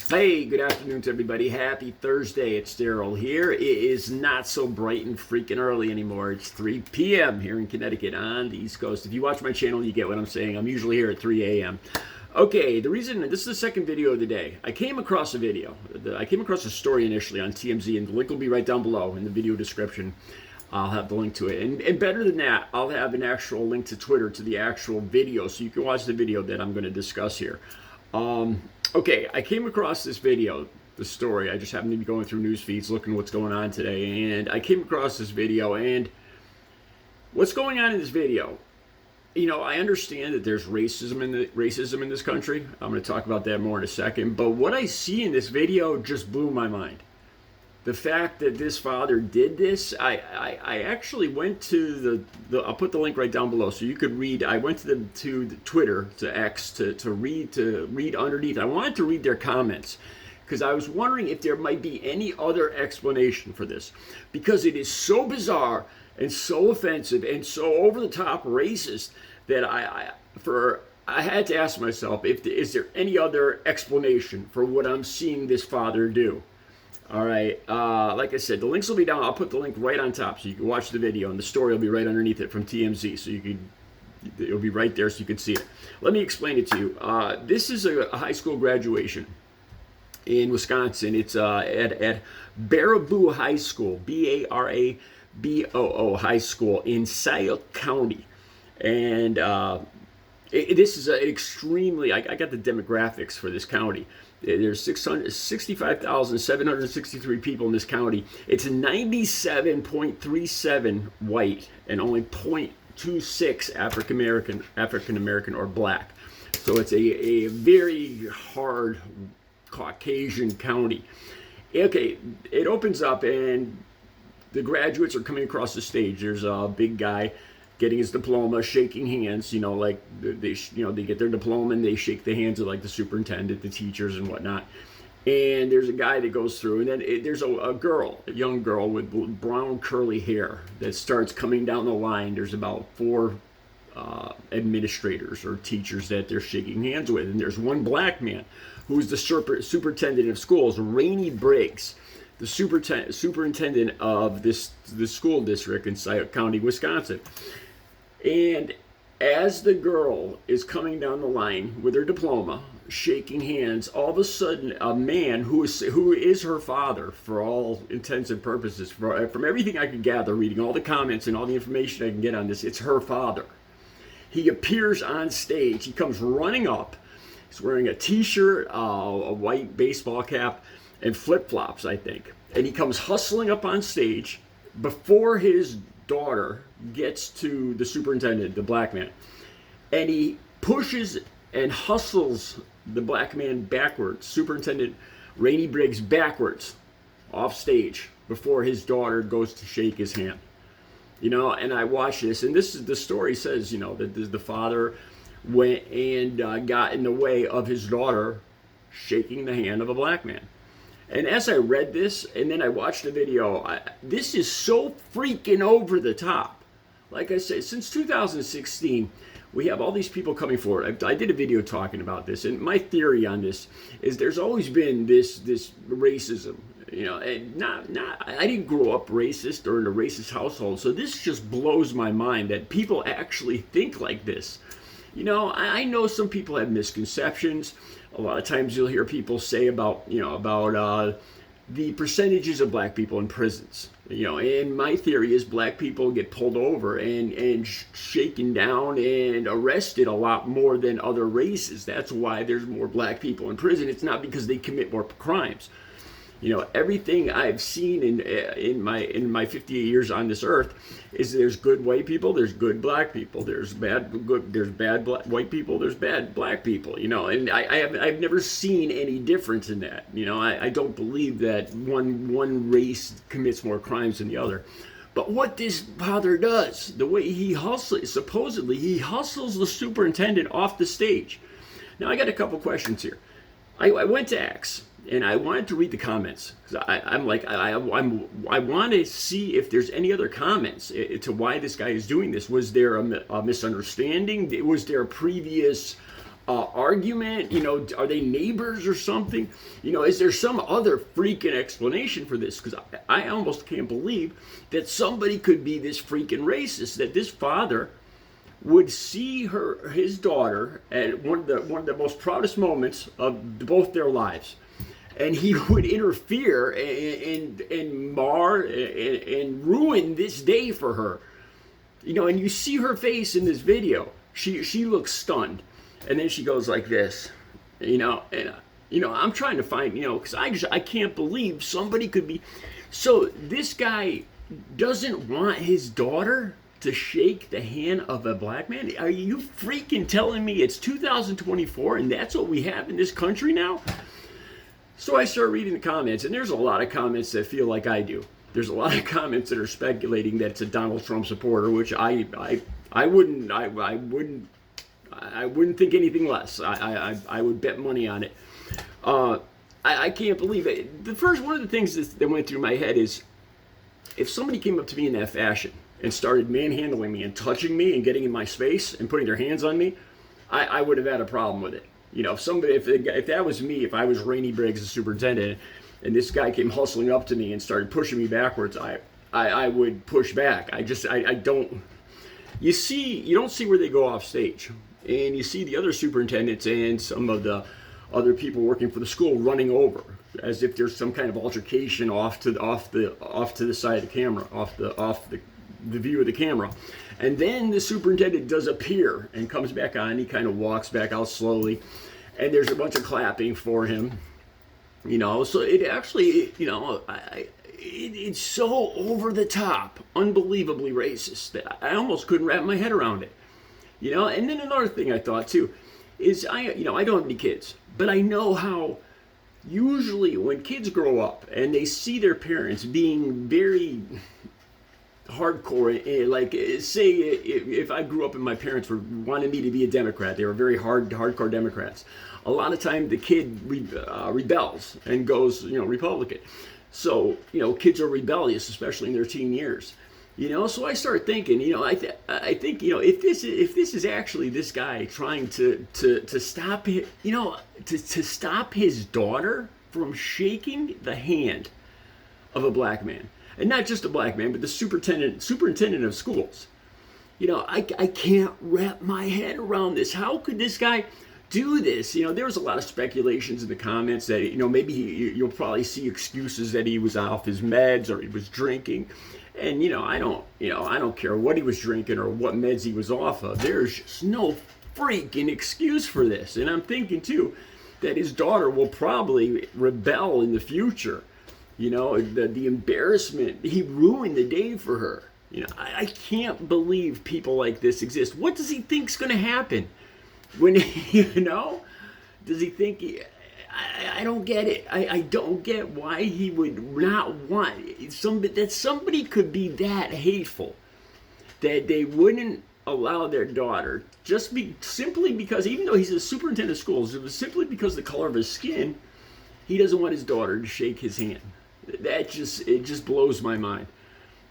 Hey, good afternoon to everybody. Happy Thursday. It's Daryl here. It is not so bright and freaking early anymore. It's 3 p.m. here in Connecticut on the East Coast. If you watch my channel, you get what I'm saying. I'm usually here at 3 a.m. Okay, the reason, this is the second video of the day. I came across a video. I came across a story initially on TMZ, and the link will be right down below in the video description. I'll have the link to it. And better than that, I'll have an actual link to Twitter to the actual video so you can watch the video that I'm going to discuss here. Okay, I came across this video, the story. I just happened to be going through news feeds looking what's going on today, and I came across this video, and what's going on in this video, you know, I understand that there's racism in this country. I'm going to talk about that more in a second, but what I see in this video just blew my mind. The fact that this father did this, I actually went to the I'll put the link right down below so you could read. I went to the Twitter, to X, to read underneath. I wanted to read their comments because I was wondering if there might be any other explanation for this, because it is so bizarre and so offensive and so over the top racist that I had to ask myself, is there any other explanation for what I'm seeing this father do? All right, like I said, the links will be down. I'll put the link right on top so you can watch the video, and the story will be right underneath it from TMZ, so it'll be right there so you can see it. Let me explain it to you. This is a high school graduation in Wisconsin. It's at Baraboo High School, Baraboo High School in Scioto County, and this is an extremely. I got the demographics for this county. There's 65,763 people in this county. It's 97.37 white and only 0.26 African American or black. So it's a very hard Caucasian county. Okay, it opens up and the graduates are coming across the stage. There's a big guy getting his diploma, shaking hands, you know, like they get their diploma and they shake the hands of like the superintendent, the teachers and whatnot. And there's a guy that goes through, and then there's a young girl with brown curly hair that starts coming down the line. There's about 4 administrators or teachers that they're shaking hands with. And there's one black man who's the superintendent of schools, Rainey Briggs, the superintendent of the school district in Scioto County, Wisconsin. And as the girl is coming down the line with her diploma, shaking hands, all of a sudden a man who is her father for all intents and purposes, from everything I could gather, reading all the comments and all the information I can get on this, it's her father. He appears on stage. He comes running up. He's wearing a t-shirt, a white baseball cap, and flip-flops, I think. And he comes hustling up on stage before his daughter gets to the superintendent, the black man. And he pushes and hustles the black man backwards, Superintendent Rainey Briggs backwards, off stage before his daughter goes to shake his hand. You know, and I watch this, and this is the story says, you know, that the father went and got in the way of his daughter shaking the hand of a black man. And as I read this, and then I watched the video, this is so freaking over the top. Like I said, since 2016, we have all these people coming forward. I did a video talking about this, and my theory on this is there's always been this racism. You know, and I didn't grow up racist or in a racist household, so this just blows my mind that people actually think like this. You know, I know some people have misconceptions. A lot of times you'll hear people say about the percentages of black people in prisons. You know, and my theory is black people get pulled over and shaken down and arrested a lot more than other races. That's why there's more black people in prison. It's not because they commit more crimes. You know, everything I've seen in my 58 years on this earth is there's good white people, there's good black people, there's bad white people, there's bad black people. You know, and I've never seen any difference in that. You know, I don't believe that one race commits more crimes than the other. But what this father does, the way he hustles, supposedly he hustles the superintendent off the stage. Now I got a couple questions here. I went to X. And I wanted to read the comments because I want to see if there's any other comments to why this guy is doing this. Was there a misunderstanding? Was there a previous argument? Are they neighbors or something? Is there some other freaking explanation for this? Because I almost can't believe that somebody could be this freaking racist, that this father would see his daughter at one of the most proudest moments of both their lives, and he would interfere and mar and ruin this day for her. And you see her face in this video. She looks stunned, and then she goes like this, and I'm trying to find, because I can't believe somebody could be. So this guy doesn't want his daughter to shake the hand of a black man? Are you freaking telling me it's 2024 and that's what we have in this country now? So I start reading the comments, and there's a lot of comments that feel like I do. There's a lot of comments that are speculating that it's a Donald Trump supporter, which I wouldn't think anything less. I would bet money on it. I can't believe it. One of the things that went through my head is, if somebody came up to me in that fashion and started manhandling me and touching me and getting in my space and putting their hands on me, I would have had a problem with it. If that was me, if I was Rainey Briggs, the superintendent, and this guy came hustling up to me and started pushing me backwards, I would push back. I don't. You don't see where they go off stage, and you see the other superintendents and some of the other people working for the school running over as if there's some kind of altercation off to the side of the camera, off the view of the camera. And then the superintendent does appear and comes back on. He kind of walks back out slowly, and there's a bunch of clapping for him. So it actually, it's so over the top, unbelievably racist that I almost couldn't wrap my head around it. And then another thing I thought too is I don't have any kids, but I know how usually when kids grow up and they see their parents being very hardcore, like say if I grew up and my parents wanted me to be a Democrat, they were very hardcore Democrats. A lot of time the kid rebels and goes Republican. So kids are rebellious, especially in their teen years. So I start thinking, I think if this is actually this guy trying to stop it, to stop his daughter from shaking the hand of a black man. And not just a black man, but the superintendent of schools. I can't wrap my head around this. How could this guy do this? There was a lot of speculations in the comments that, maybe you'll probably see excuses that he was off his meds or he was drinking. And, I don't care what he was drinking or what meds he was off of. There's just no freaking excuse for this. And I'm thinking, too, that his daughter will probably rebel in the future. The embarrassment, he ruined the day for her. I can't believe people like this exist. What does he think's going to happen? When, does he think, I don't get it. I don't get why he would not want that somebody could be that hateful that they wouldn't allow their daughter simply because, even though he's a superintendent of schools, it was simply because of the color of his skin, he doesn't want his daughter to shake his hand. It just blows my mind.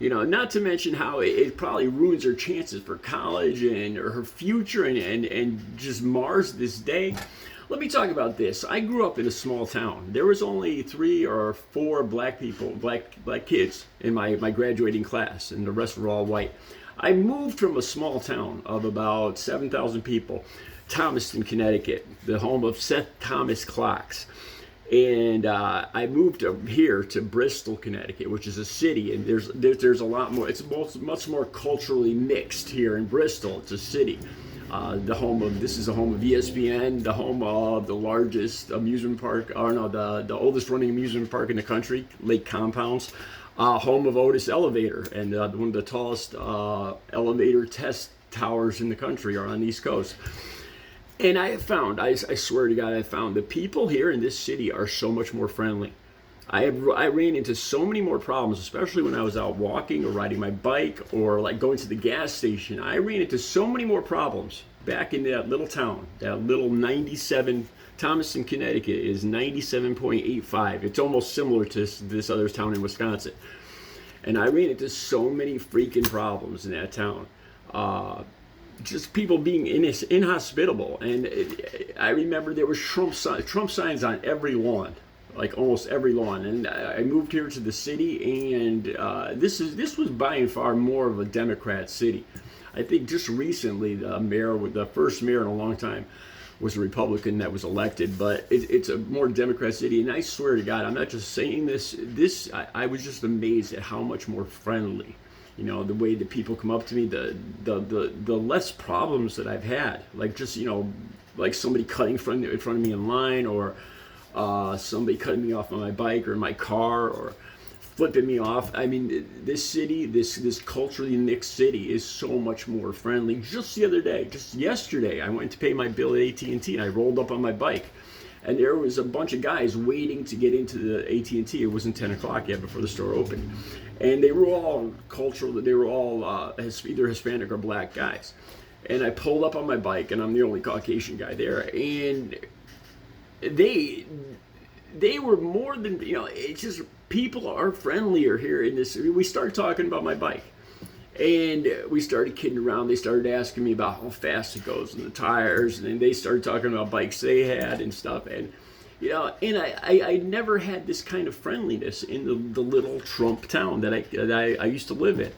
Not to mention how it probably ruins her chances for college and her future and just mars this day. Let me talk about this. I grew up in a small town. There was only 3 or 4 black kids in my graduating class, and the rest were all white. I moved from a small town of about 7,000 people, Thomaston, Connecticut, the home of Seth Thomas Clocks. And I moved here to Bristol, Connecticut, which is a city, and there's a lot more. It's much more culturally mixed here in Bristol. It's a city. This is the home of ESPN, the home of the largest amusement park, the oldest running amusement park in the country, Lake Compounds, home of Otis Elevator, and one of the tallest elevator test towers in the country are on the East Coast. And I swear to God, I found the people here in this city are so much more friendly. I ran into so many more problems, especially when I was out walking or riding my bike or like going to the gas station. I ran into so many more problems back in that little town, that little 97, Thomaston, Connecticut is 97.85. It's almost similar to this other town in Wisconsin. And I ran into so many freaking problems in that town. just people being inhospitable. And I remember there was Trump signs on every lawn, like almost every lawn. And I moved here to the city, and this was by and far more of a Democrat city. I think just recently the first mayor in a long time, was a Republican that was elected, but it's a more Democrat city. And I swear to God, I'm not just saying this. I was just amazed at how much more friendly, the way that people come up to me, the less problems that I've had, like just like somebody cutting in front of me in line, or somebody cutting me off on my bike or in my car, or flipping me off. I mean, this city, this culturally mixed city is so much more friendly. Just the other day, just yesterday, I went to pay my bill at AT&T, and I rolled up on my bike, and there was a bunch of guys waiting to get into the AT&T. It wasn't 10 o'clock yet before the store opened, and they were all cultural. They were all either Hispanic or black guys, and I pulled up on my bike, and I'm the only Caucasian guy there, and they were more than, it's just, people are friendlier here in this. We started talking about my bike, and we started kidding around. They started asking me about how fast it goes and the tires, and then they started talking about bikes they had and stuff. And and I never had this kind of friendliness in the little Trump town that I used to live in.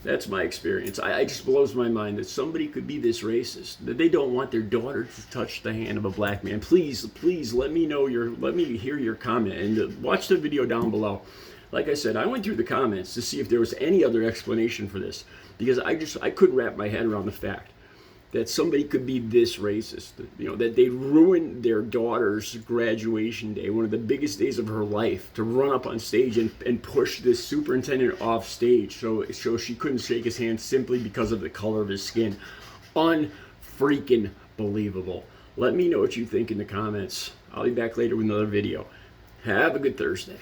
That's my experience. It just blows my mind that somebody could be this racist, that they don't want their daughter to touch the hand of a black man. Please let me hear your comment, and watch the video down below. Like I said, I went through the comments to see if there was any other explanation for this, because I couldn't wrap my head around the fact that somebody could be this racist, that they ruined their daughter's graduation day, one of the biggest days of her life, to run up on stage and push this superintendent off stage so she couldn't shake his hand simply because of the color of his skin. Unfreaking believable. Let me know what you think in the comments. I'll be back later with another video. Have a good Thursday.